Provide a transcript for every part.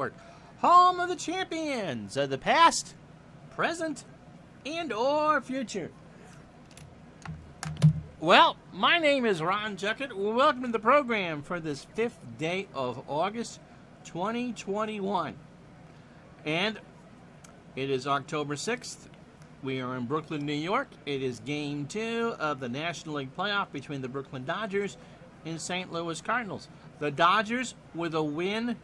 Network, home of the champions of the past, present, and or future. Well, my name is Ron Juckett. Welcome to the program for this 5th day of August 2021. And it is October 6th. We are in Brooklyn, New York. It is Game 2 of the National League playoff between the Brooklyn Dodgers and St. Louis Cardinals. The Dodgers with a win.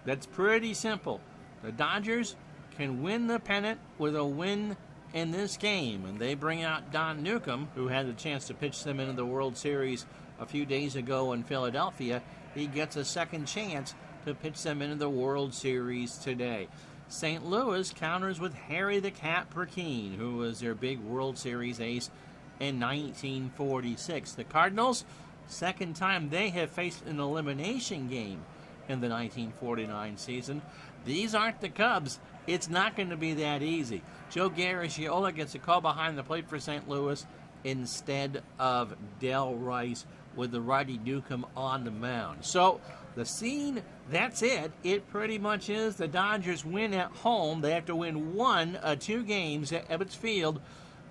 That's pretty simple. The Dodgers can win the pennant with a win in this game. And they bring out Don Newcomb, who had the chance to pitch them into the World Series a few days ago in Philadelphia. He gets a second chance to pitch them into the World Series today. St. Louis counters with Harry the Cat Perkeen, who was their big World Series ace in 1946. The Cardinals, second time they have faced an elimination game in the 1949 season. These aren't the Cubs. It's not going to be that easy. Joe Garagiola gets a call behind the plate for St. Louis instead of Del Rice, with the righty Newcomb on the mound. So the scene, that's it. It pretty much is the Dodgers win at home. They have to win one of two games at Ebbets Field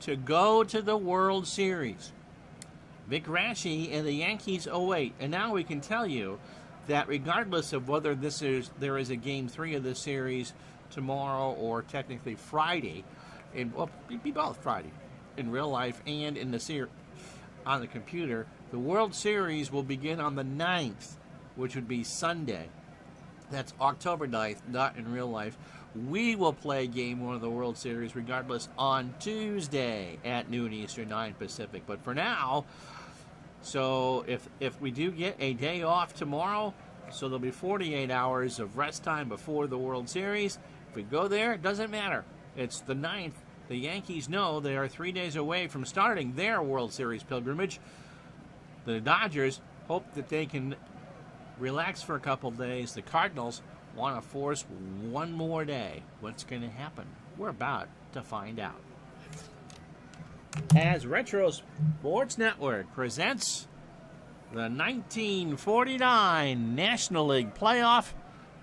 to go to the World Series. Vic Raschi and the Yankees await. And now we can tell you that regardless of whether there is a Game 3 of this series tomorrow or technically Friday, well, it'd be both Friday, in real life and in the on the computer, the World Series will begin on the 9th, which would be Sunday. That's October 9th, not in real life. We will play Game 1 of the World Series regardless on Tuesday at noon Eastern, 9 Pacific. But for now, so if we do get a day off tomorrow, so there'll be 48 hours of rest time before the World Series. If we go there, it doesn't matter. It's the 9th. The Yankees know they are 3 days away from starting their World Series pilgrimage. The Dodgers hope that they can relax for a couple days. The Cardinals want to force one more day. What's going to happen? We're about to find out. As Retro Sports Network presents the 1949 National League playoff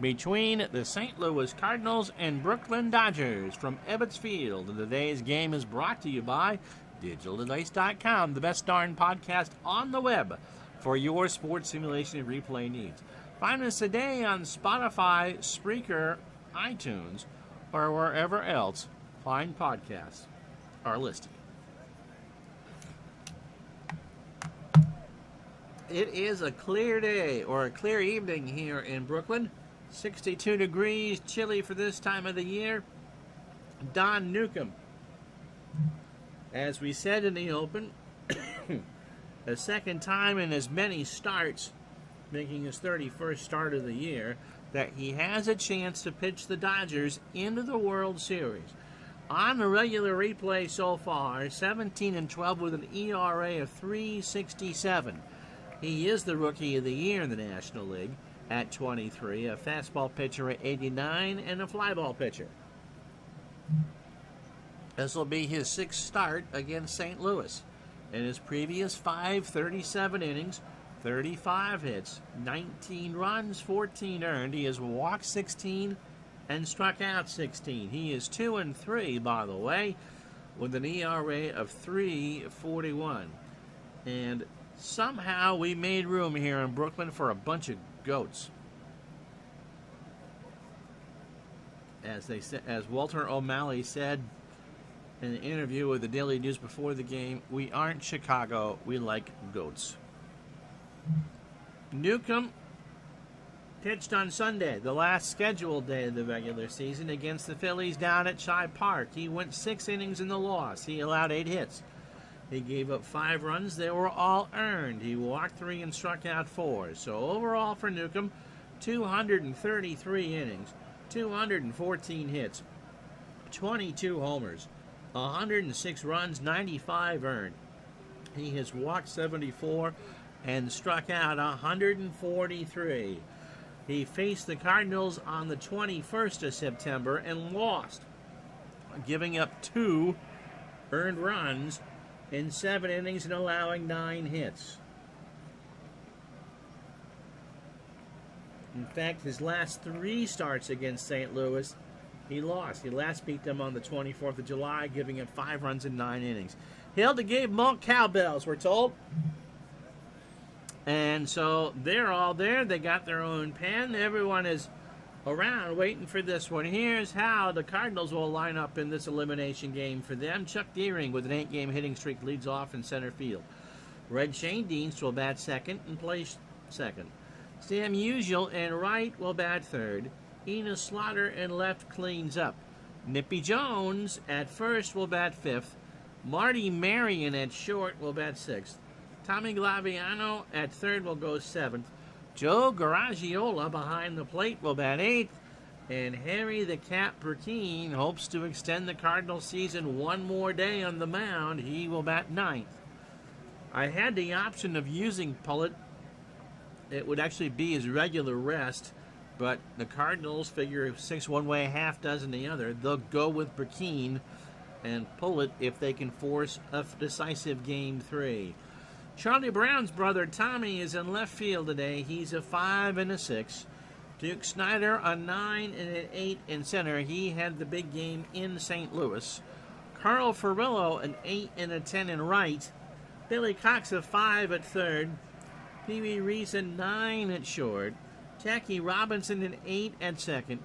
between the St. Louis Cardinals and Brooklyn Dodgers from Ebbets Field. And today's game is brought to you by DigitalDice.com, the best darn podcast on the web for your sports simulation and replay needs. Find us today on Spotify, Spreaker, iTunes, or wherever else fine podcasts are listed. It is a clear day or a clear evening here in Brooklyn. 62 degrees, chilly for this time of the year. Don Newcomb, as we said in the open, the second time in as many starts, making his 31st start of the year, that he has a chance to pitch the Dodgers into the World Series. On the regular replay so far, 17-12 with an ERA of 3.67. He is the Rookie of the Year in the National League at 23, a fastball pitcher at 89, and a flyball pitcher. This will be his sixth start against St. Louis. In his previous 37 innings, 35 hits, 19 runs, 14 earned. He has walked 16 and struck out 16. He is 2-3, by the way, with an ERA of 3.41. And somehow we made room here in Brooklyn for a bunch of goats. As Walter O'Malley said in an interview with the Daily News before the game, we aren't Chicago, we like goats. Newcomb pitched on Sunday, the last scheduled day of the regular season, against the Phillies down at Shibe Park. He went 6 innings in the loss. He allowed 8 hits. He gave up 5 runs. They were all earned. He walked 3 and struck out 4. So overall for Newcomb, 233 innings, 214 hits, 22 homers, 106 runs, 95 earned. He has walked 74 and struck out 143. He faced the Cardinals on the 21st of September and lost, giving up 2 earned runs in 7 innings and allowing 9 hits. In fact, his last 3 starts against St. Louis, he lost. He last beat them on the 24th of July, giving up 5 runs in 9 innings. Hail to Gabe Monk cowbells, we're told. And so they're all there. They got their own pen. Everyone is around waiting for this one. Here's how the Cardinals will line up in this elimination game for them. Chuck Deering with an 8-game hitting streak leads off in center field. Red Shane Dienst will bat second and play second. Sam Musial in right will bat third. Enos Slaughter in left cleans up. Nippy Jones at first will bat fifth. Marty Marion at short will bat sixth. Tommy Glaviano at third will go seventh. Joe Garagiola behind the plate will bat eighth. And Harry the Cat Burkeen hopes to extend the Cardinals season one more day on the mound. He will bat ninth. I had the option of using Pullet. It would actually be his regular rest, but the Cardinals figure 6 one way, half dozen the other. They'll go with Burkeen and Pullet if they can force a decisive Game 3. Charlie Brown's brother Tommy is in left field today. He's a 5 and a 6. Duke Snyder a 9 and an 8 in center. He had the big game in St. Louis. Carl Furillo an 8 and a 10 in right. Billy Cox a 5 at third. Pee Wee Reese a 9 at short. Jackie Robinson an 8 at second.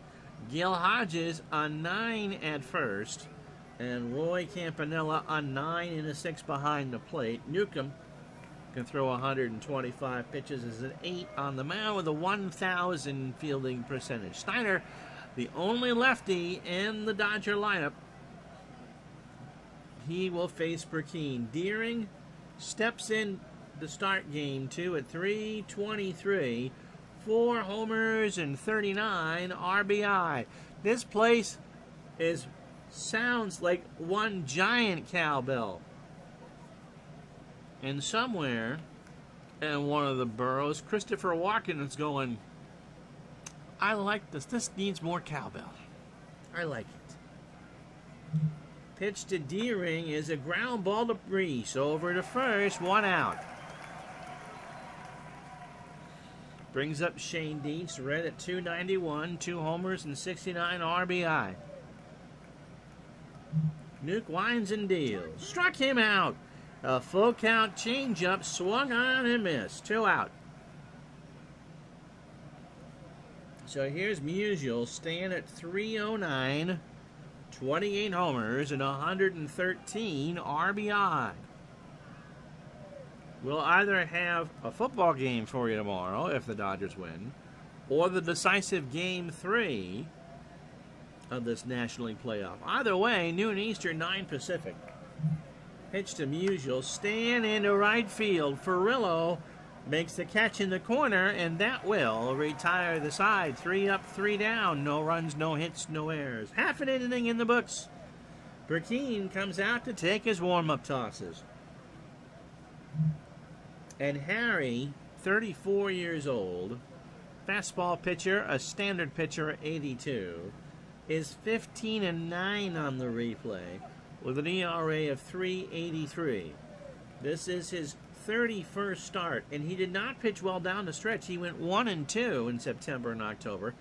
Gil Hodges a 9 at first. And Roy Campanella a 9 and a 6 behind the plate. Newcomb can throw 125 pitches as an 8 on the mound with a 1,000 fielding percentage. Snyder, the only lefty in the Dodger lineup, he will face Burkeen. Deering steps in to start Game 2 at 3:23. 4 homers and 39 RBI. This place sounds like one giant cowbell. And somewhere in one of the boroughs, Christopher Walken is going, I like this. This needs more cowbell. I like it. Pitch to Deering is a ground ball to Reese. Over to first, 1 out. Brings up Shane Dienst, red at 291, 2 homers and 69 RBI. Nuke winds and deals. Struck him out. A full count changeup swung on and missed. 2 out. So here's Musial staying at 309, 28 homers and 113 RBI. We'll either have a football game for you tomorrow if the Dodgers win, or the decisive Game 3 of this National League playoff. Either way, noon Eastern, 9 Pacific. Pitch to Musial, stand into right field. Furillo makes the catch in the corner, and that will retire the side. 3 up, 3 down. No runs, no hits, no errors. Half an inning in the books. Burkeen comes out to take his warm-up tosses. And Harry, 34 years old, fastball pitcher, a standard pitcher at 82, is 15 and 9 on the replay with an ERA of 3.83. This is his 31st start, and he did not pitch well down the stretch. He went 1 and 2 in September and October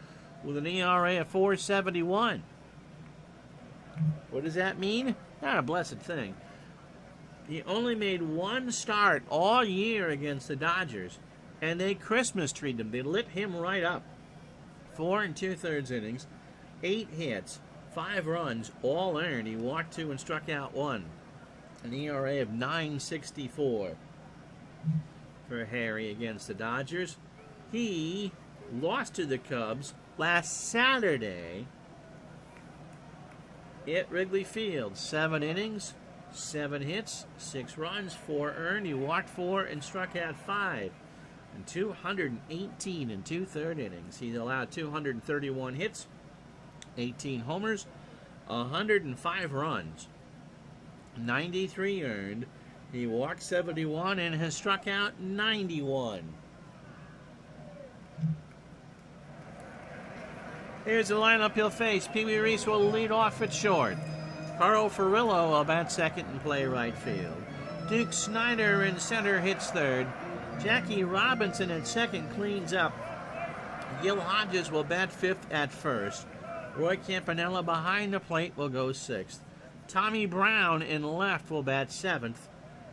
with an ERA of 4.71. What does that mean? Not a blessed thing. He only made 1 start all year against the Dodgers, and they Christmas treated him. They lit him right up. 4 2/3 innings, 8 hits, 5 runs, all earned. He walked 2 and struck out 1. An ERA of 9.64 for Harry against the Dodgers. He lost to the Cubs last Saturday at Wrigley Field. 7 innings, 7 hits, 6 runs, 4 earned. He walked 4 and struck out 5. And 218 and 2/3 innings. He's allowed 231 hits, 18 homers, 105 runs, 93 earned. He walked 71 and has struck out 91. Here's the lineup he'll face. Pee Wee Reese will lead off at short. Carl Furillo will bat second and play right field. Duke Snyder in center hits third. Jackie Robinson at second cleans up. Gil Hodges will bat fifth at first. Roy Campanella behind the plate will go sixth. Tommy Brown in left will bat seventh.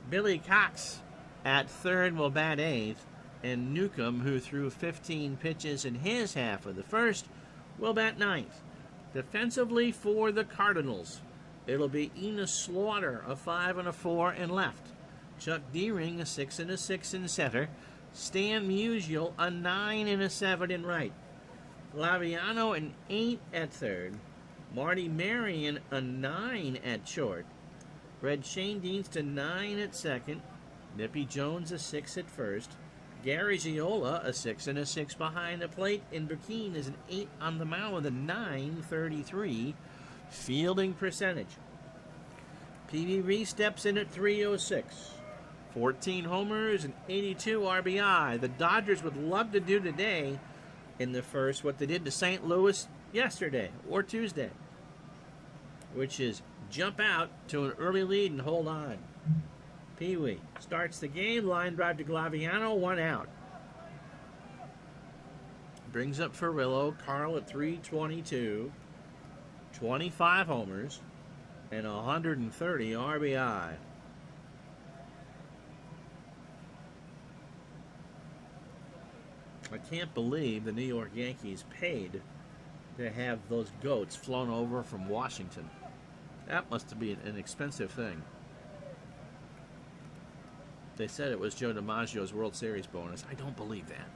Billy Cox at third will bat eighth. And Newcomb, who threw 15 pitches in his half of the first, will bat ninth. Defensively for the Cardinals, it'll be Enos Slaughter, a 5 and a 4 in left. Chuck Deering, a 6 and a 6 in center. Stan Musial, a 9 and a 7 in right. Laviano, an 8 at third. Marty Marion, a 9 at short. Red Schoendienst, a 9 at second. Nippy Jones, a 6 at first. Gary Ziola, a 6 and a 6 behind the plate. And Burkeen is an 8 on the mound with a .933 fielding percentage. Pee-wee Reese steps in at 306. 14 homers and 82 RBI. The Dodgers would love to do today in the first what they did to St. Louis yesterday or Tuesday, which is jump out to an early lead and hold on. Pee-wee starts the game. Line drive to Glaviano, 1 out. Brings up Furillo. Carl at 322. 25 homers and 130 RBI. I can't believe the New York Yankees paid to have those goats flown over from Washington. That must be an expensive thing. They said it was Joe DiMaggio's World Series bonus. I don't believe that.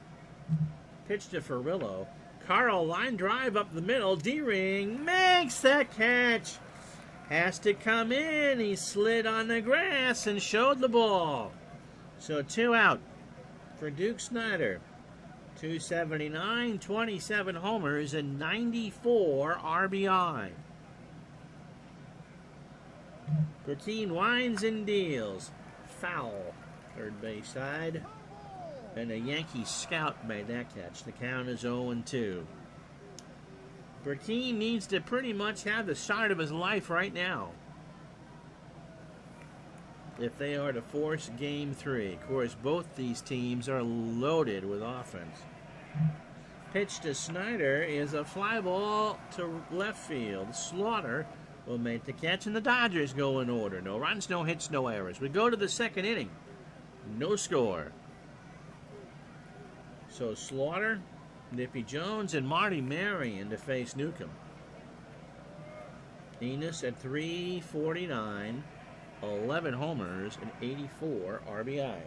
Pitch to Furillo. Carl, line drive up the middle. D-Ring makes the catch. Has to come in. He slid on the grass and showed the ball. So 2 out for Duke Snider. 279, 27 homers, and 94 RBI. Burkeen winds and deals. Foul. Third base side. And a Yankee scout made that catch. The count is 0-2. Burkeen needs to pretty much have the start of his life right now if they are to force Game 3. Of course, both these teams are loaded with offense. Pitch to Snider is a fly ball to left field. Slaughter will make the catch, and the Dodgers go in order. No runs, no hits, no errors. We go to the second inning. No score. So Slaughter, Nippy Jones, and Marty Marion to face Newcomb. Enos at 349, 11 homers, and 84 RBI.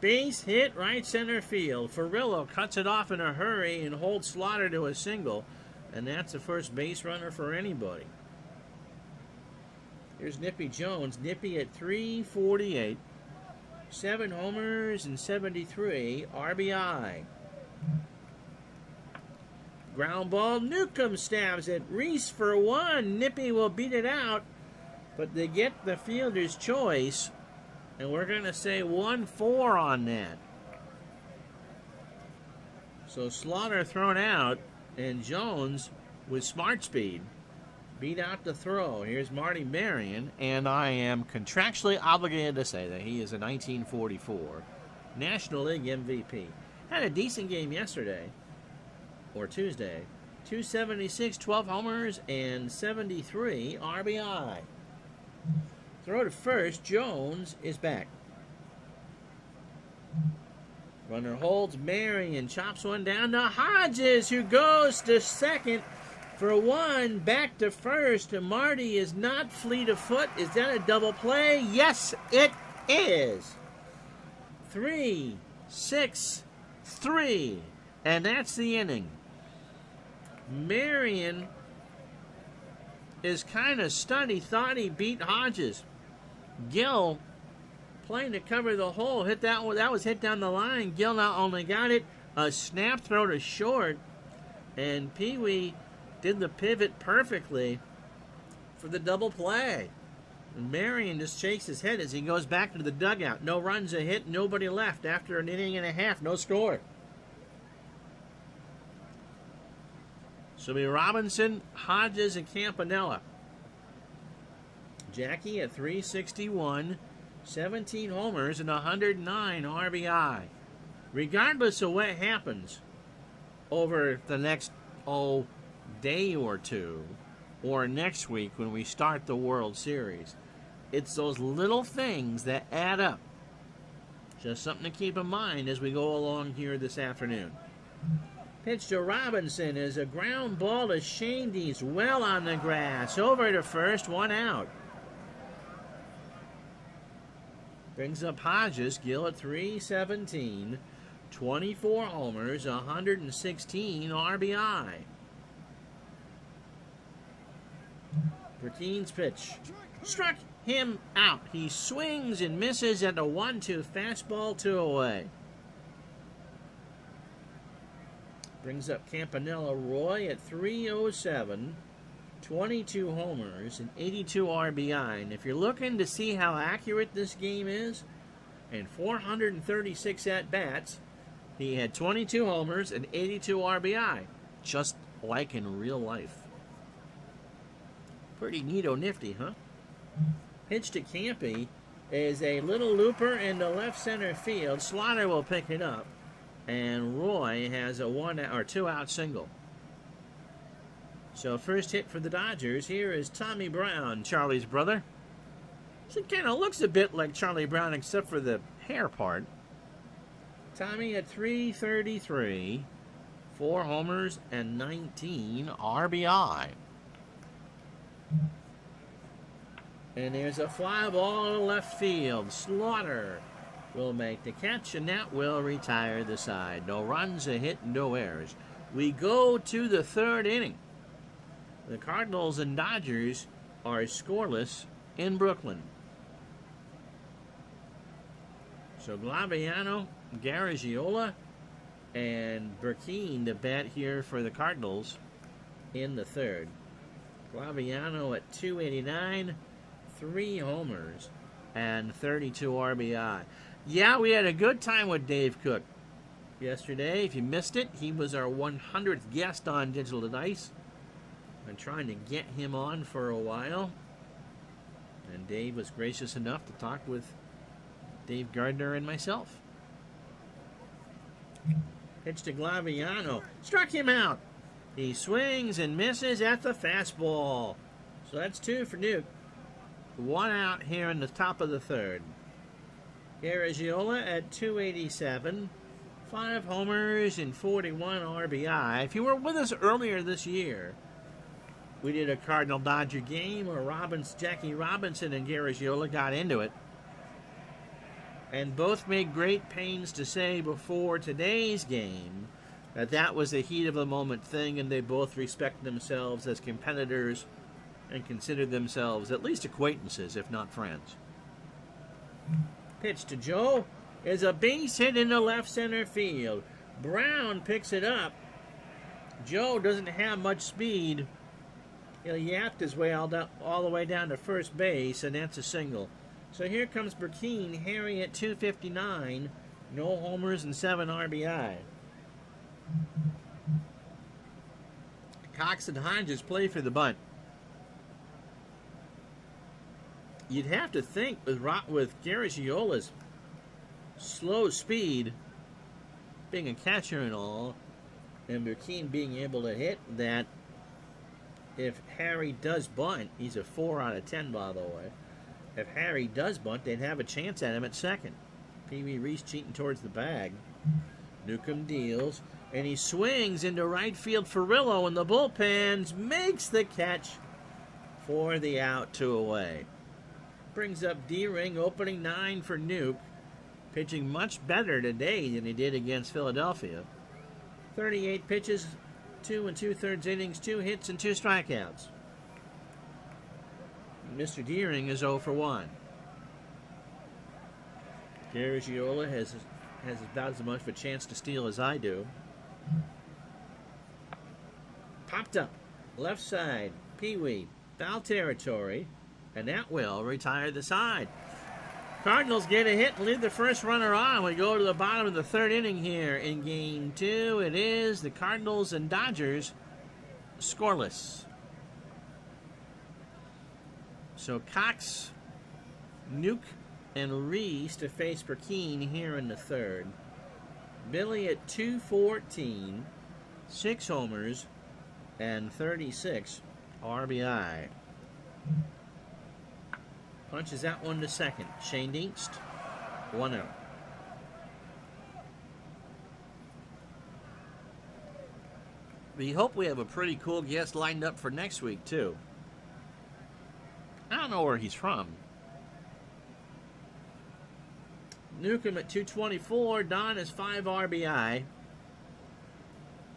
Base hit right center field. Furillo cuts it off in a hurry and holds Slaughter to a single, and that's the first base runner for anybody. Here's Nippy Jones. Nippy at 348. 7 homers and 73 RBI. Ground ball. Newcomb stabs it. Reese for 1. Nippy will beat it out, but they get the fielder's choice, and we're going to say 1-4 on that. So Slaughter thrown out, and Jones with smart speed beat out the throw. Here's Marty Marion, and I am contractually obligated to say that he is a 1944 National League MVP. Had a decent game yesterday, or Tuesday. 276, 12 homers, and 73 RBI. Throw to first. Jones is back. Runner holds. Marion chops one down to Hodges, who goes to second for 1. Back to first. Marty is not fleet of foot. Is that a double play? Yes, it is. 3-6-3. And that's the inning. Marion is kind of stunned. He thought he beat Hodges. Gill, playing to cover the hole, hit that one. That was hit down the line. Gill not only got it, a snap throw to short, and Pee-wee did the pivot perfectly for the double play. And Marion just shakes his head as he goes back to the dugout. No runs, a hit, nobody left after an inning and a half, no score. So it'll be Robinson, Hodges, and Campanella. Jackie at 361, 17 homers, and 109 RBI. regardless of what happens over the next, day or two, or next week when we start the World Series, it's those little things that add up. Just something to keep in mind as we go along here this afternoon. Pitch to Robinson is a ground ball to Shane. He's well on the grass. Over to first, 1 out. Brings up Hodges. Gill at 317. 24 homers, 116 RBI. Burkeen's pitch. Struck him out. He swings and misses at the 1-2 fastball, 2 away. Brings up Campanella Roy at 307, 22 homers and 82 RBI. And if you're looking to see how accurate this game is, and 436 at-bats, he had 22 homers and 82 RBI, just like in real life. Pretty neato nifty, huh? Pitch to Campy is a little looper in the left center field. Slaughter will pick it up, and Roy has a 2-out single. So first hit for the Dodgers. Here is Tommy Brown, Charlie's brother. He kind of looks a bit like Charlie Brown except for the hair part. Tommy at 333, 4 homers and 19 RBI. And there's a fly ball to left field. Slaughter will make the catch, and that will retire the side. No runs, a hit, no errors. We go to the 3rd inning. The Cardinals and Dodgers are scoreless in Brooklyn. So Glaviano, Garagiola, and Burkeen to bat here for the Cardinals in the 3rd. Glaviano at 289, 3 homers, and 32 RBI. Yeah, we had a good time with Dave Cook yesterday. If you missed it, he was our 100th guest on Digital Dice. Been trying to get him on for a while, and Dave was gracious enough to talk with Dave Gardner and myself. Pitch to Glaviano. Struck him out. He swings and misses at the fastball. So that's 2 for Nuke. 1 out here in the top of the 3rd. Garagiola at 287. 5 homers and 41 RBI. If you were with us earlier this year, we did a Cardinal-Dodger game where Jackie Robinson and Garagiola got into it. And both made great pains to say before today's game that was a heat-of-the-moment thing, and they both respect themselves as competitors and consider themselves at least acquaintances, if not friends. Pitch to Joe is a base hit in the left center field. Brown picks it up. Joe doesn't have much speed. He yapped his way all the way down to first base, and that's a single. So here comes Burkeen, Harry at 259, no homers and 7 RBI. Cox and Hodges play for the bunt. You'd have to think with Garagiola's slow speed, being a catcher and all, and Burkeen being able to hit, that if Harry does bunt, he's a 4 out of 10, by the way. If Harry does bunt, they'd have a chance at him at second. Pee Wee Reese cheating towards the bag. Newcomb deals, and he swings into right field. Furillo in the bullpens makes the catch for the out, 2 away. Brings up D-Ring, opening 9 for Nuke. Pitching much better today than he did against Philadelphia. 38 pitches, 2 2/3 innings, 2 hits, and 2 strikeouts. Mr. Deering is 0 for 1. Garagiola has about as much of a chance to steal as I do. Popped up, left side, Pee Wee, foul territory, and that will retire the side. Cardinals get a hit and leave the first runner on. We go to the bottom of the 3rd inning here in Game 2. It is the Cardinals and Dodgers scoreless. So Cox, Nuke, and Reese to face Burkeen here in the 3rd. Billy at 214, 6 homers, and 36 RBI. Punches that one to second. Shane Dienst, 1 out. We hope we have a pretty cool guest lined up for next week, too. I don't know where he's from. Newcomb at 224. Don is 5 RBI.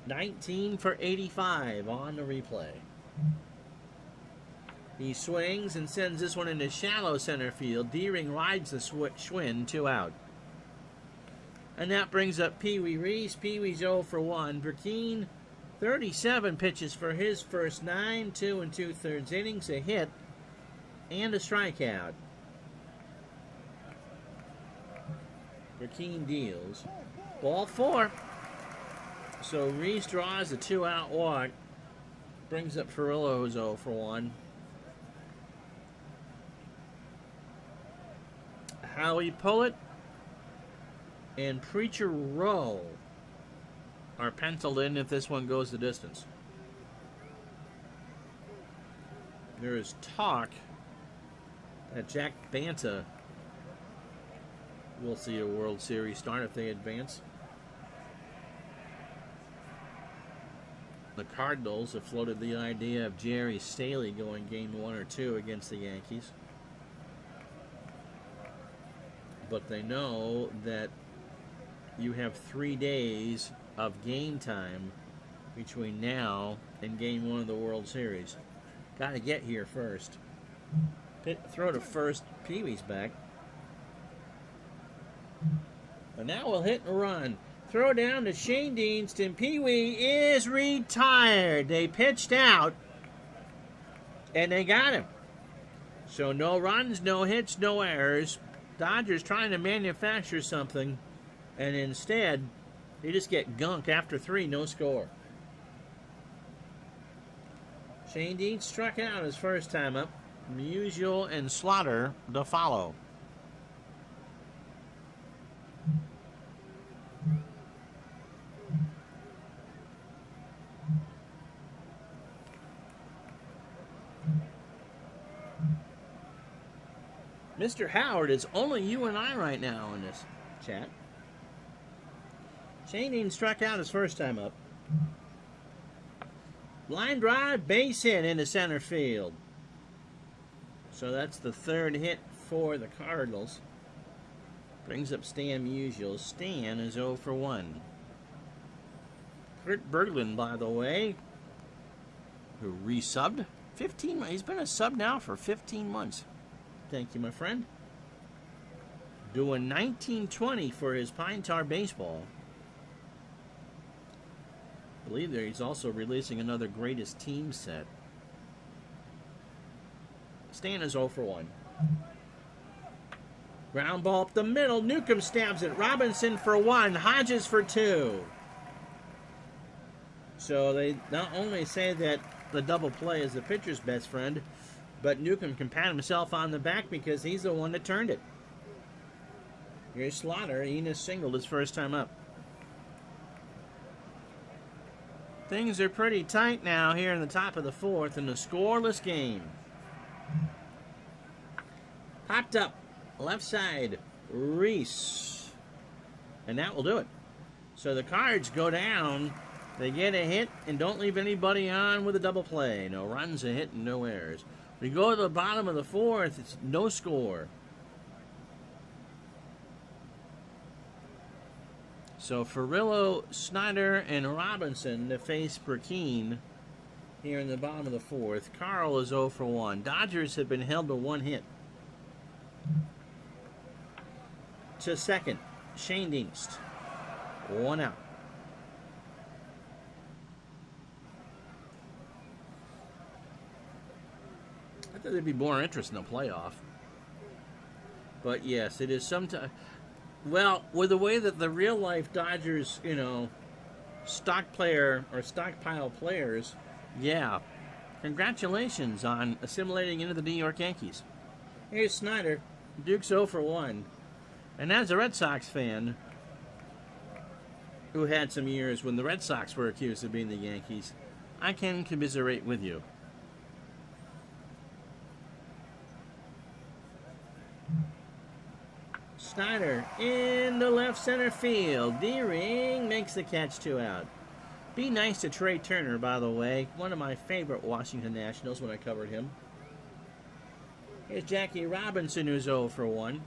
19 for 85 on the replay. He swings and sends this one into shallow center field. Deering rides the Schwinn, 2 out. And that brings up Pee Wee Reese. Pee Wee's 0 for 1. Burkeen, 37 pitches for his first 9, 2 2/3 innings, a hit, and a strikeout. Burkeen deals. Ball 4. So Reese draws a 2-out walk. Brings up Furillo, who's 0 for 1. Howie Pullet and Preacher Rowe are penciled in if this one goes the distance. There is talk that Jack Banta will see a World Series start if they advance. The Cardinals have floated the idea of Jerry Staley going game 1 or 2 against the Yankees. But they know that you have 3 days of game time between now and game 1 of the World Series. Got to get here first. Throw to first. Pee Wee's back. And now we'll hit and run. Throw down to Shane Dienst, and Pee Wee is retired. They pitched out, and they got him. So no runs, no hits, no errors. Dodgers trying to manufacture something, and instead, they just get gunk after 3, no score. Shane Dienst struck out his first time up. Musial and Slaughter to follow. Mr. Howard, it's only you and I right now in this chat. Shane Dienst struck out his first time up. Line drive, base hit into center field. So that's the 3rd hit for the Cardinals. Brings up Stan Musial. Stan is 0 for 1. Kurt Berglund, by the way, who resubbed 15 months. He's been a sub now for 15 months. Thank you, my friend. Doing 1920 for his Pine Tar baseball. I believe there he's also releasing another greatest team set. Stan is 0 for 1. Ground ball up the middle. Newcomb stabs it. Robinson for 1. Hodges for 2. So they not only say that the double play is the pitcher's best friend, but Newcomb can pat himself on the back because he's the one that turned it. Here's Slaughter. Enos singled his first time up. Things are pretty tight now here in the top of the 4th in a scoreless game. Popped up. Left side. Reese. And that will do it. So the Cards go down. They get a hit and don't leave anybody on with a double play. No runs, a hit, and no errors. We go to the bottom of the 4th. It's no score. So Furillo, Snyder, and Robinson to face Burkeen here in the bottom of the 4th. Carl is 0 for 1. Dodgers have been held to 1 hit. To second, Shane Dienst. 1 out. I thought there'd be more interest in the playoff. But yes, it is sometimes. Well, with the way that the real life Dodgers, stock player or stockpile players, yeah. Congratulations on assimilating into the New York Yankees. Here's Snyder. Duke's 0 for 1. And as a Red Sox fan, who had some years when the Red Sox were accused of being the Yankees, I can commiserate with you. Snyder in the left center field. D-Ring makes the catch, 2 out. Be nice to Trey Turner, by the way. One of my favorite Washington Nationals when I covered him. Here's Jackie Robinson, who's 0 for 1.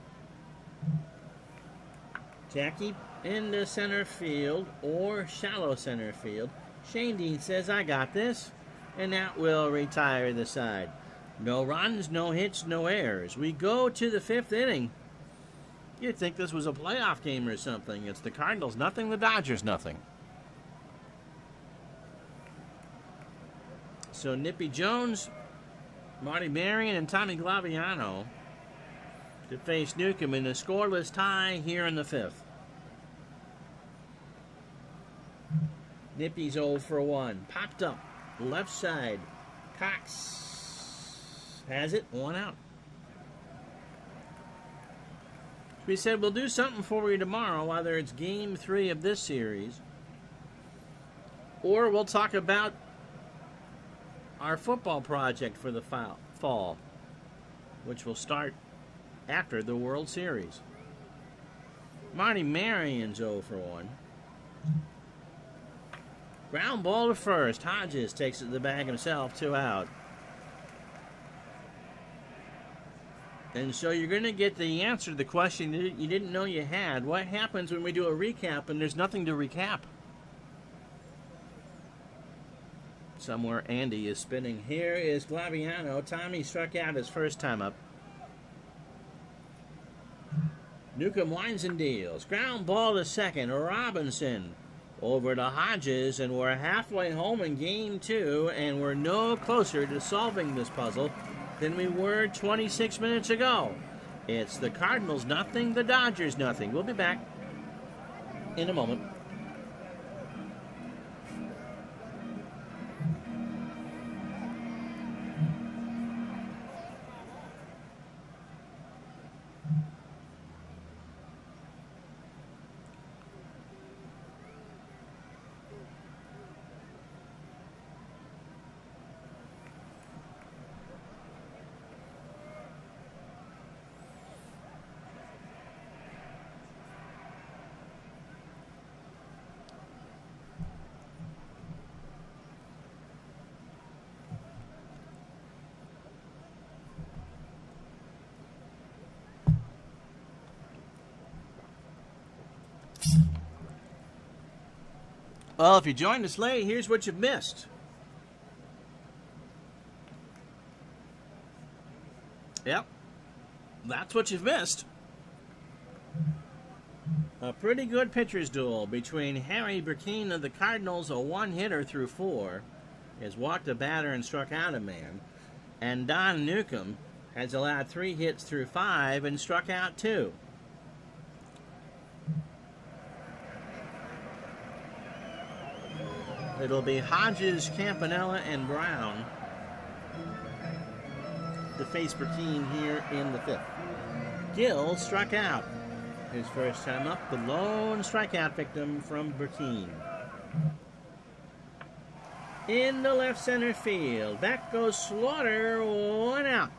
Jackie in the center field or shallow center field. Shane Dean says, I got this. And that will retire the side. No runs, no hits, no errors. We go to the 5th inning. You'd think this was a playoff game or something. It's the Cardinals nothing, the Dodgers nothing. So Nippy Jones, Marty Marion, and Tommy Glaviano to face Newcomb in a scoreless tie here in the 5th. Nippy's 0 for 1. Popped up, left side. Cox has it, 1 out. We said we'll do something for you tomorrow, whether it's Game 3 of this series, or we'll talk about our football project for the fall, which will start after the World Series. Marty Marion's 0 for 1. Ground ball to first. Hodges takes it to the bag himself, 2 out. And so you're going to get the answer to the question you didn't know you had. What happens when we do a recap and there's nothing to recap? Somewhere Andy is spinning. Here is Glaviano. Tommy struck out his first time up. Newcomb winds and deals. Ground ball to second. Robinson over to Hodges. And we're halfway home in Game 2. And we're no closer to solving this puzzle than we were 26 minutes ago. It's the Cardinals nothing, the Dodgers nothing. We'll be back in a moment. Well, if you joined us late, here's what you've missed. Yep, that's what you've missed. A pretty good pitcher's duel between Harry Burkeen of the Cardinals, a one-hitter through 4, has walked a batter and struck out a man, and Don Newcomb has allowed 3 hits through 5 and struck out 2. It'll be Hodges, Campanella, and Brown to face Burkeen here in the 5th. Gill struck out his first time up, the lone strikeout victim from Burkeen. In the left center field, back goes Slaughter, 1 out.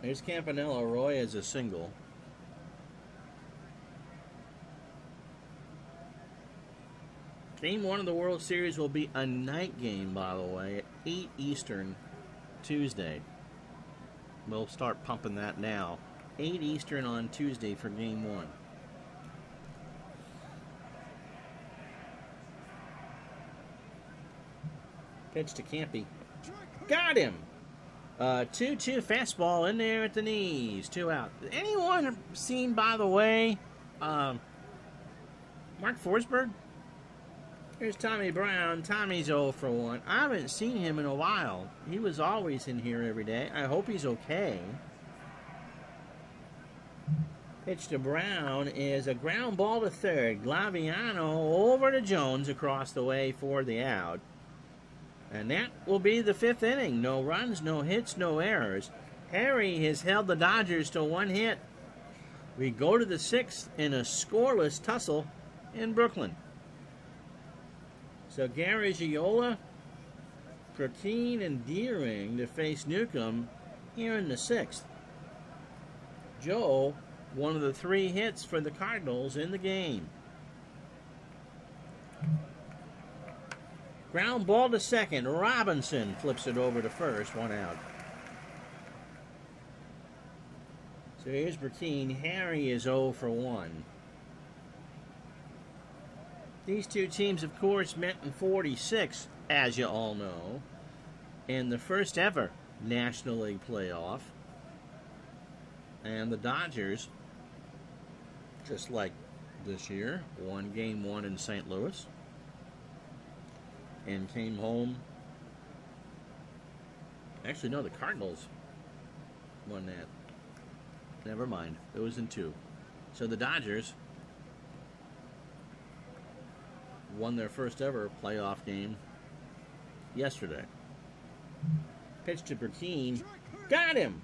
There's Campanella. Roy as a single. Game 1 of the World Series will be a night game, by the way, at 8 Eastern Tuesday. We'll start pumping that now. 8 Eastern on Tuesday for Game 1. Pitch to Campy. Got him! 2-2 fastball in there at the knees. 2 out. Anyone seen, by the way, Mark Forsberg? Here's Tommy Brown. Tommy's 0 for 1. I haven't seen him in a while. He was always in here every day. I hope he's okay. Pitch to Brown is a ground ball to third. Glaviano over to Jones across the way for the out. And that will be the 5th inning. No runs, no hits, no errors. Harry has held the Dodgers to 1 hit We go to the 6th in a scoreless tussle in Brooklyn. So Garagiola, Perkeen, and Deering to face Newcomb here in the 6th. Joe, one of the 3 hits for the Cardinals in the game. Ground ball to second. Robinson flips it over to first. 1 out. So here's Perkeen. Harry is 0 for 1. These two teams, of course, met in '46, as you all know, in the first ever National League playoff. And the Dodgers, just like this year, won Game 1 in St. Louis and came home. Actually, no, the Cardinals won that. Never mind. It was in 2. So the Dodgers won their first ever playoff game yesterday. Pitch to Perkeen. Got him!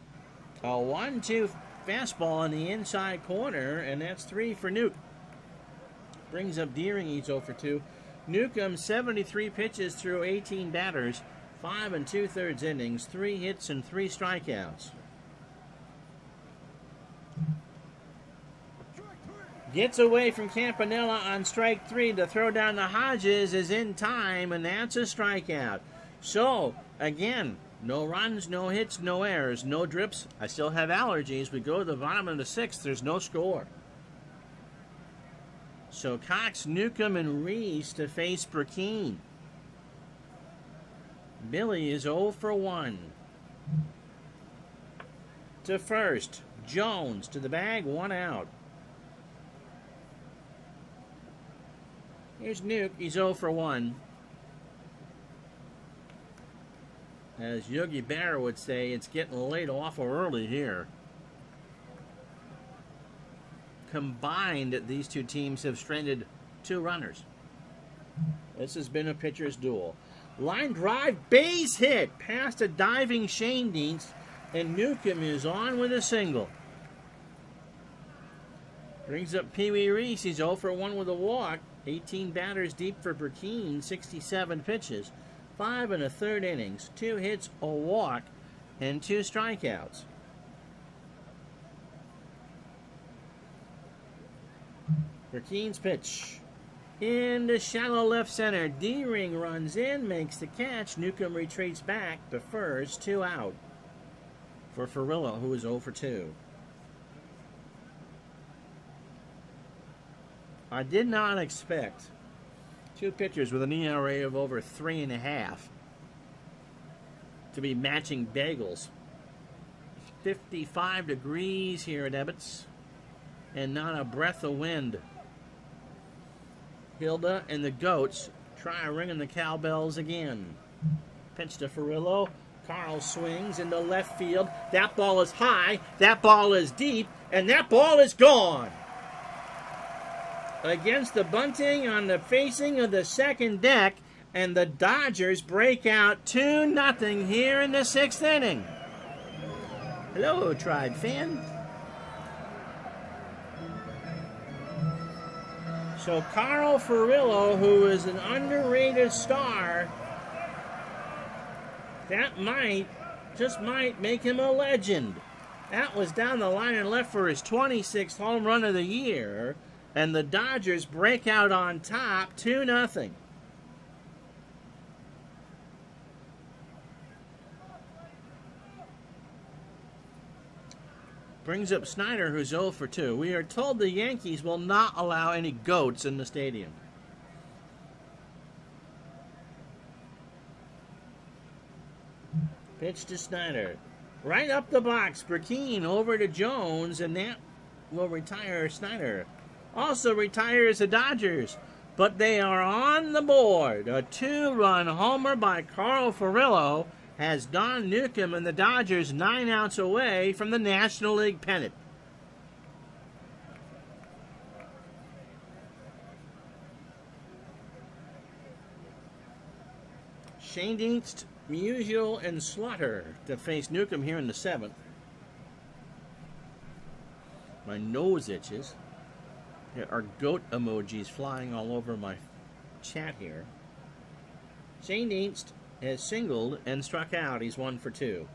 A 1-2 fastball in the inside corner, and that's 3 for Nuke. Brings up Deering, he's 0 for 2. Newcomb, 73 pitches through 18 batters, 5 2/3 innings, 3 hits and 3 strikeouts. Gets away from Campanella on strike 3 to throw down the Hodges is in time, and that's a strikeout. So, again, no runs, no hits, no errors, no drips. I still have allergies. We go to the bottom of the 6th. There's no score. So Cox, Newcomb, and Reese to face Perkeen. Billy is 0 for 1. To first. Jones to the bag, 1 out. Here's Nuke. He's 0 for 1. As Yogi Berra would say, it's getting late awful early here. Combined, these two teams have stranded 2 runners. This has been a pitcher's duel. Line drive, base hit past a diving Shane Dietz, and Newcomb is on with a single. Brings up Pee Wee Reese. He's 0 for 1 with a walk. 18 batters deep for Perkeen, 67 pitches, 5 1/3 innings, 2 hits, a walk, and 2 strikeouts. Perkeen's pitch. Into shallow left center. Deering runs in, makes the catch. Newcomb retreats back to first, 2 out for Furillo, who is 0 for 2. I did not expect 2 pitchers with an ERA of over 3.5 to be matching bagels. 55 degrees here at Ebbets, and not a breath of wind. Hilda and the Goats try ringing the cowbells again. Pitch to Furillo. Carl swings into left field. That ball is high, that ball is deep, and that ball is gone. Against the bunting on the facing of the second deck, and the Dodgers break out 2-0 here in the 6th inning. Hello, Tribe fan. So Carl Furillo, who is an underrated star, that just might make him a legend. That was down the line and left for his 26th home run of the year. And the Dodgers break out on top 2-0. Brings up Snyder, who's 0 for 2. We are told the Yankees will not allow any goats in the stadium. Pitch to Snyder. Right up the box. Perkeen over to Jones, and that will retire Snyder. Also retires the Dodgers, but they are on the board. A 2-run homer by Carl Furillo has Don Newcomb and the Dodgers 9 outs away from the National League pennant. Shane Dietz, Musial, and Slaughter to face Newcomb here in the 7th. My nose itches. There are goat emojis flying all over my chat here. Shane Dienst has singled and struck out. He's 1 for 2.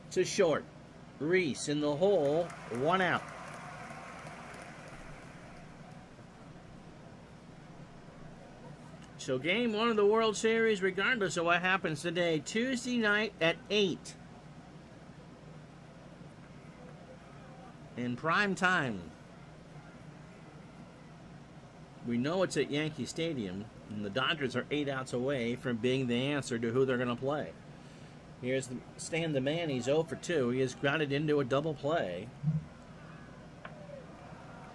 To short. Reese in the hole. 1 out. So game 1 of the World Series, regardless of what happens today, Tuesday night at 8. In prime time. We know it's at Yankee Stadium, and the Dodgers are 8 outs away from being the answer to who they're going to play. Here's Stan the Man. He's 0 for 2. He has grounded into a double play.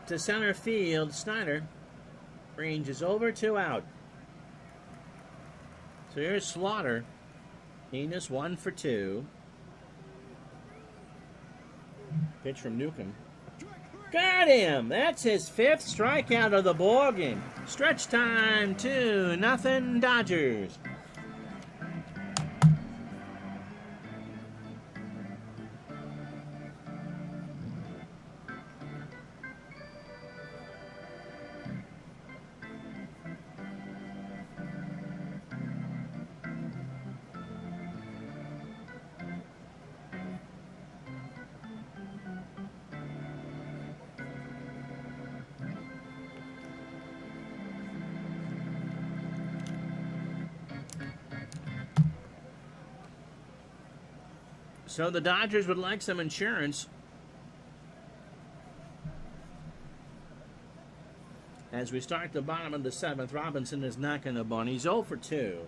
To center field, Snyder. Range is over, 2 out. So here's Slaughter. Enos 1 for 2. Pitch from Newcomb. Got him! That's his 5th strikeout of the ballgame. Stretch time, 2-0 Dodgers. So the Dodgers would like some insurance. As we start the bottom of the 7th, Robinson is knocking the ball. He's 0 for 2.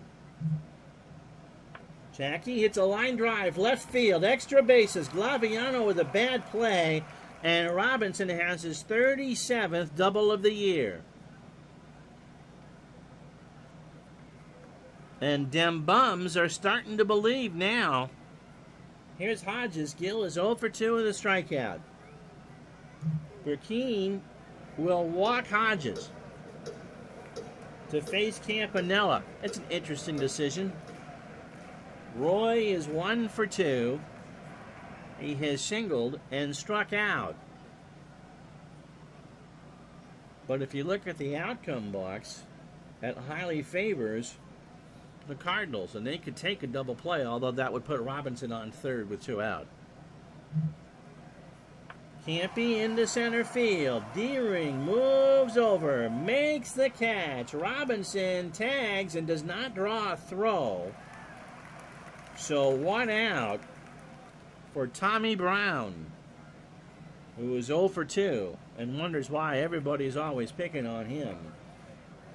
Jackie hits a line drive, left field, extra bases. Glaviano with a bad play, and Robinson has his 37th double of the year. And dem bums are starting to believe now. Here's Hodges. Gill is 0 for 2 with a strikeout. Burkeen will walk Hodges to face Campanella. That's an interesting decision. Roy is 1 for 2. He has singled and struck out. But if you look at the outcome box, that highly favors the Cardinals, and they could take a double play, although that would put Robinson on third with 2 out. Campy into center field. Deering moves over, makes the catch. Robinson tags and does not draw a throw. So 1 out for Tommy Brown, who is 0 for 2 and wonders why everybody's always picking on him.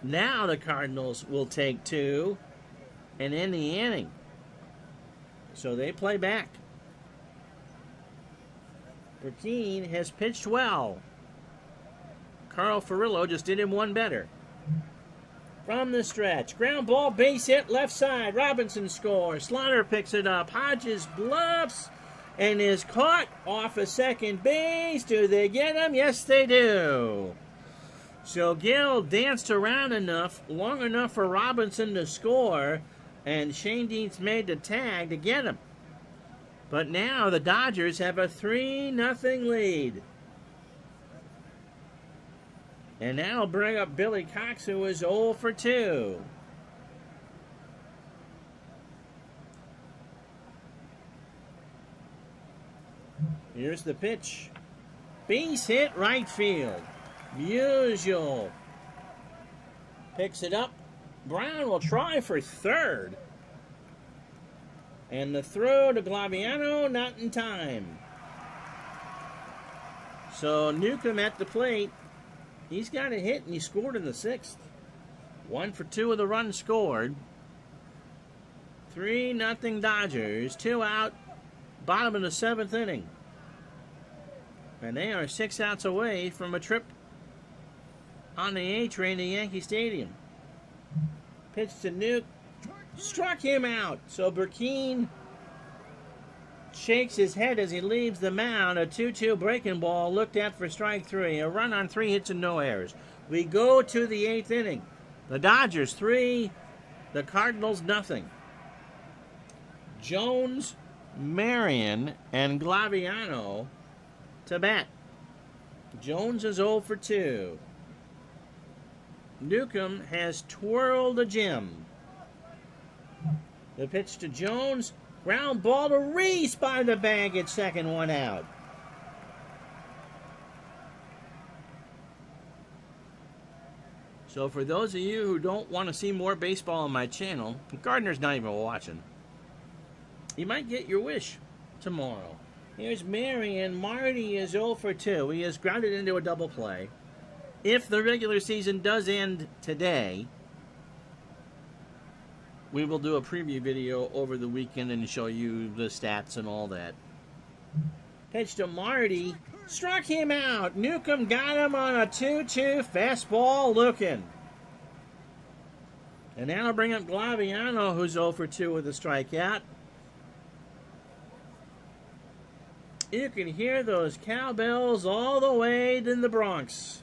Now the Cardinals will take 2 and end the inning. So they play back. Burkeen has pitched well. Carl Furillo just did him one better. From the stretch, ground ball, base hit, left side. Robinson scores. Slaughter picks it up. Hodges bluffs and is caught off of second base. Do they get him? Yes, they do. So Gill danced around long enough for Robinson to score, and Shane Dienst made the tag to get him. But now the Dodgers have a 3-0 lead. And now bring up Billy Cox, who is 0 for 2. Here's the pitch. Base hit right field. Musial picks it up. Brown will try for third. And the throw to Glaviano, not in time. So Newcomb at the plate. He's got a hit, and he scored in the 6th. 1 for 2 with a run scored. 3-0 Dodgers. 2 out. Bottom of the 7th inning. And they are 6 outs away from a trip on the A train to Yankee Stadium. Pitch to Nuke. Struck him out. So Burkeen shakes his head as he leaves the mound. A 2-2 breaking ball looked at for strike 3. A run on 3 hits and no errors. We go to the 8th inning. The Dodgers 3, the Cardinals nothing. Jones, Marion, and Glaviano to bat. Jones is 0 for 2. Newcomb has twirled a gem. The pitch to Jones. Ground ball to Reese by the bag at second, 1 out. So for those of you who don't want to see more baseball on my channel, Gardner's not even watching, you might get your wish tomorrow. Here's Marion. Marty is 0 for 2. He is grounded into a double play. If the regular season does end today, we will do a preview video over the weekend and show you the stats and all that. Pitch to Marty. Struck him out. Newcomb got him on a 2-2 fastball looking. And that'll bring up Glaviano, who's 0 for 2 with a strikeout. You can hear those cowbells all the way in the Bronx.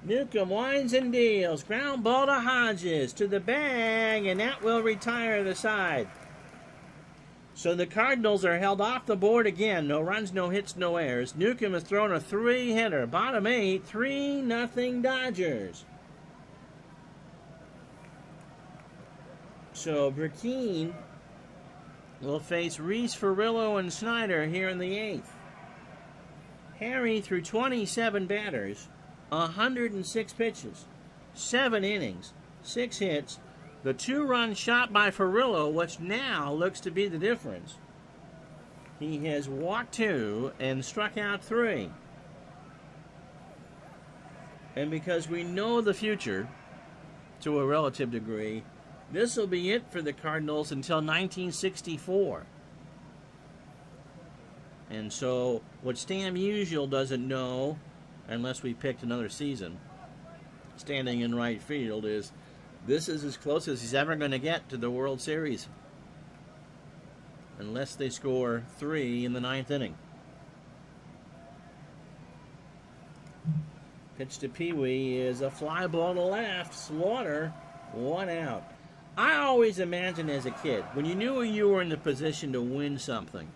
Newcomb winds and deals. Ground ball to Hodges to the bag, and that will retire the side. So the Cardinals are held off the board again. No runs, no hits, no errors. Newcomb has thrown a 3-hitter. Bottom 8, 3-0 Dodgers. So Burkeen will face Reese, Ferrillo, and Snyder here in the 8th. Harry threw 27 batters, 106 pitches, 7 innings, 6 hits. The 2-run shot by Ferrillo, which now looks to be the difference. He has walked 2 and struck out 3. And because we know the future to a relative degree, this will be it for the Cardinals until 1964. And so what Stan Musial doesn't know, unless we picked another season, standing in right field, is this is as close as he's ever going to get to the World Series. Unless they score 3 in the 9th inning. Pitch to Pee Wee is a fly ball to left. Slaughter, 1 out. I always imagined as a kid, when you knew you were in the position to win something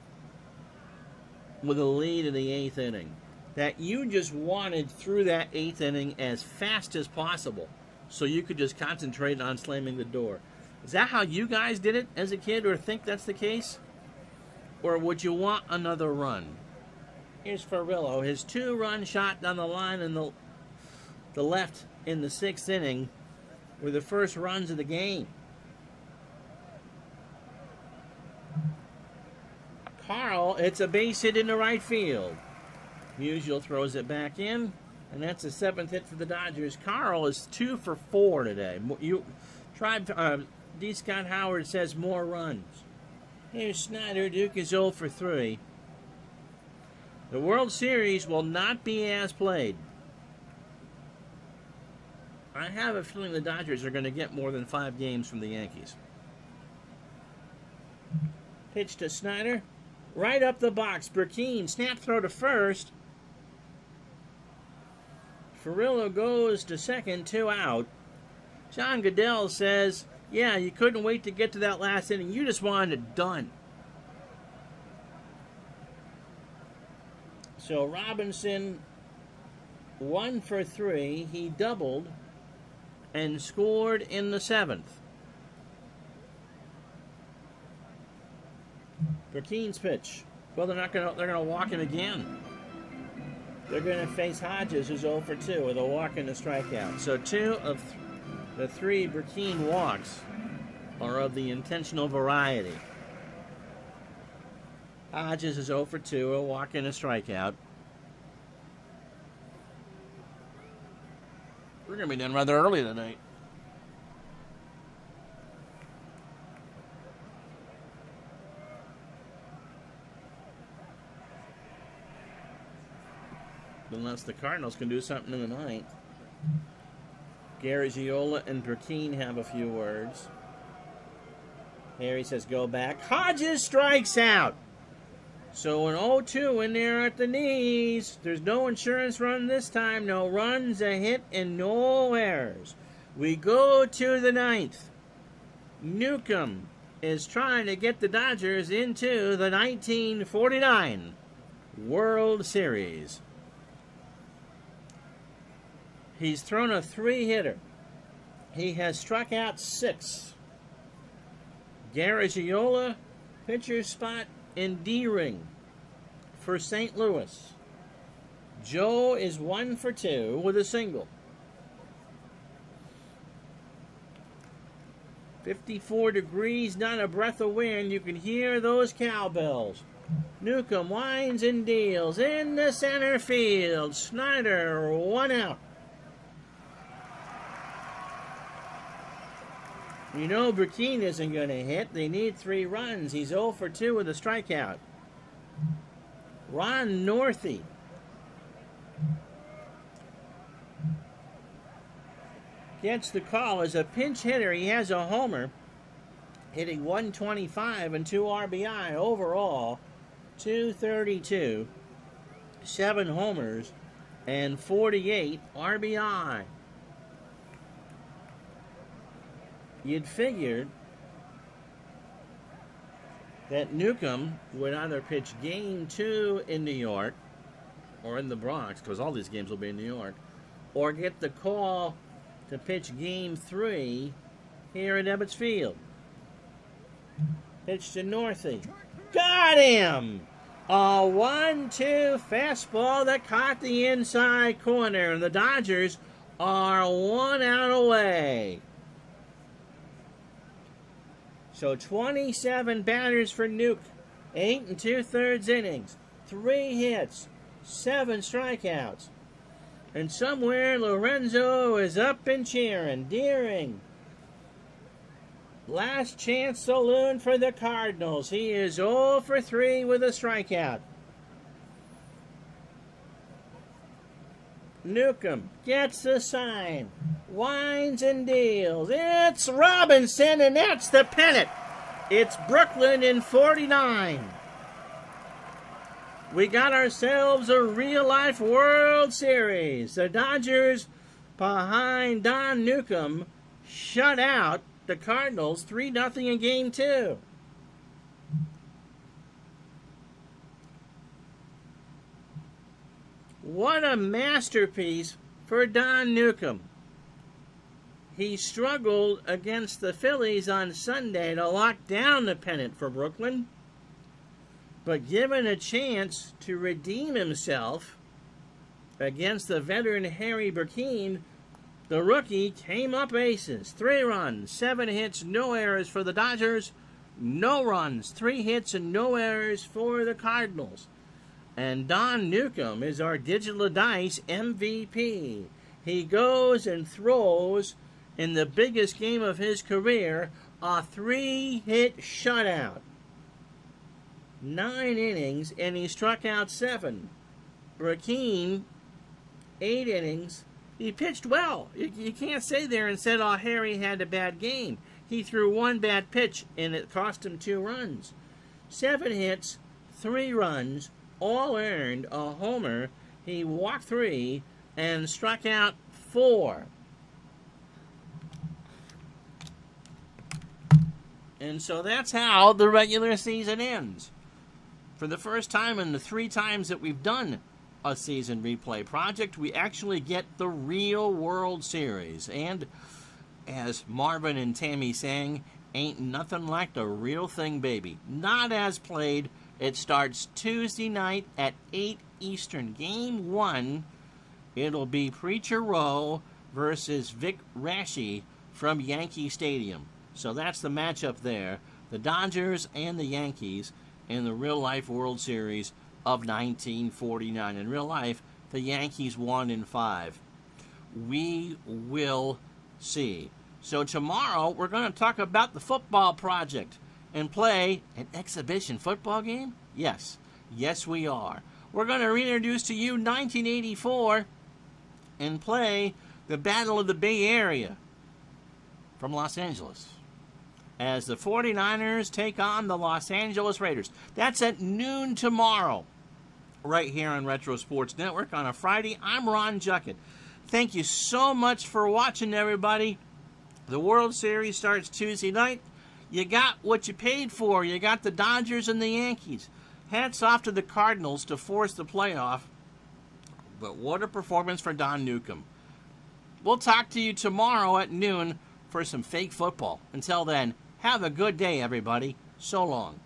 with a lead in the 8th inning, that you just wanted through that 8th inning as fast as possible so you could just concentrate on slamming the door. Is that how you guys did it as a kid, or think that's the case? Or would you want another run? Here's Ferrillo. His 2-run shot down the line in the left in the 6th inning were the first runs of the game. Carl, it's a base hit into right field. Musial throws it back in, and that's the 7th hit for the Dodgers. Carl is 2 for 4 today. D. Scott Howard says more runs. Here's Snyder. Duke is 0 for 3. The World Series will not be as played. I have a feeling the Dodgers are going to get more than 5 games from the Yankees. Pitch to Snyder. Right up the box. Burkeen, snap throw to first. Ferrillo goes to second, 2 out. John Goodell says, yeah, you couldn't wait to get to that last inning. You just wanted it done. So Robinson, 1 for 3. He doubled and scored in the 7th. Burkeen's pitch. Well, they're gonna walk him again. They're gonna face Hodges, who's 0 for 2 with a walk and a strikeout. So 2 of the 3 Burkeen walks are of the intentional variety. Hodges is 0 for 2, a walk and a strikeout. We're gonna be done rather early tonight. Unless the Cardinals can do something in the 9th. Garagiola and Burkeen have a few words. Harry says go back. Hodges strikes out. So an 0-2 in there at the knees. There's no insurance run this time. No runs, a hit, and no errors. We go to the 9th. Newcomb is trying to get the Dodgers into the 1949 World Series. He's thrown a 3-hitter. He has struck out 6. Garagiola, pitcher spot in D-ring for St. Louis. Joe is 1 for 2 with a single. 54 degrees, not a breath of wind. You can hear those cowbells. Newcomb winds and deals in the center field. Snyder, 1 out. You know Burkeen isn't going to hit. They need 3 runs. He's 0 for 2 with a strikeout. Ron Northey gets the call as a pinch hitter. He has a homer, hitting 125 and 2 RBI overall, 232, 7 homers, and 48 RBI. You'd figured that Newcomb would either pitch Game 2 in New York or in the Bronx, because all these games will be in New York, or get the call to pitch Game 3 here at Ebbets Field. Pitch to Northey. Got him! A 1-2 fastball that caught the inside corner, and the Dodgers are 1 out away. So 27 batters for Nuke, 8 2/3 innings, 3 hits, 7 strikeouts. And somewhere Lorenzo is up and cheering. Deering. Last chance saloon for the Cardinals. He is 0 for 3 with a strikeout. Newcomb gets the sign. Winds and deals. It's Robinson, and that's the pennant. It's Brooklyn in 49. We got ourselves a real-life World Series. The Dodgers, behind Don Newcomb, shut out the Cardinals 3-0 in Game 2. What a masterpiece for Don Newcomb. He struggled against the Phillies on Sunday to lock down the pennant for Brooklyn. But given a chance to redeem himself against the veteran Harry Burkeen, the rookie came up aces. 3 runs, 7 hits, no errors for the Dodgers. No runs, 3 hits, and no errors for the Cardinals. And Don Newcomb is our Digital Dice MVP. He goes and throws, in the biggest game of his career, a 3-hit shutout. 9 innings, and he struck out 7. Burkeen, 8 innings. He pitched well. You can't say there and said, oh, Harry had a bad game. He threw 1 bad pitch, and it cost him 2 runs. 7 hits, 3 runs, all earned, a homer. He walked 3 and struck out 4. And so that's how the regular season ends. For the first time in the 3 times that we've done a season replay project, we actually get the real World Series. And as Marvin and Tammy sang, ain't nothing like the real thing, baby. Not as played. It starts Tuesday night at 8 Eastern. Game 1, it'll be Preacher Row versus Vic Raschi from Yankee Stadium. So that's the matchup there. The Dodgers and the Yankees in the real-life World Series of 1949. In real life, the Yankees won in 5. We will see. So tomorrow, we're going to talk about the football project and play an exhibition football game? Yes. Yes, we are. We're going to reintroduce to you 1984 and play the Battle of the Bay Area from Los Angeles, as the 49ers take on the Los Angeles Raiders. That's at noon tomorrow, right here on Retro Sports Network on a Friday. I'm Ron Juckett. Thank you so much for watching, everybody. The World Series starts Tuesday night. You got what you paid for. You got the Dodgers and the Yankees. Hats off to the Cardinals to force the playoff. But what a performance for Don Newcombe. We'll talk to you tomorrow at noon for some fake football. Until then, have a good day, everybody. So long.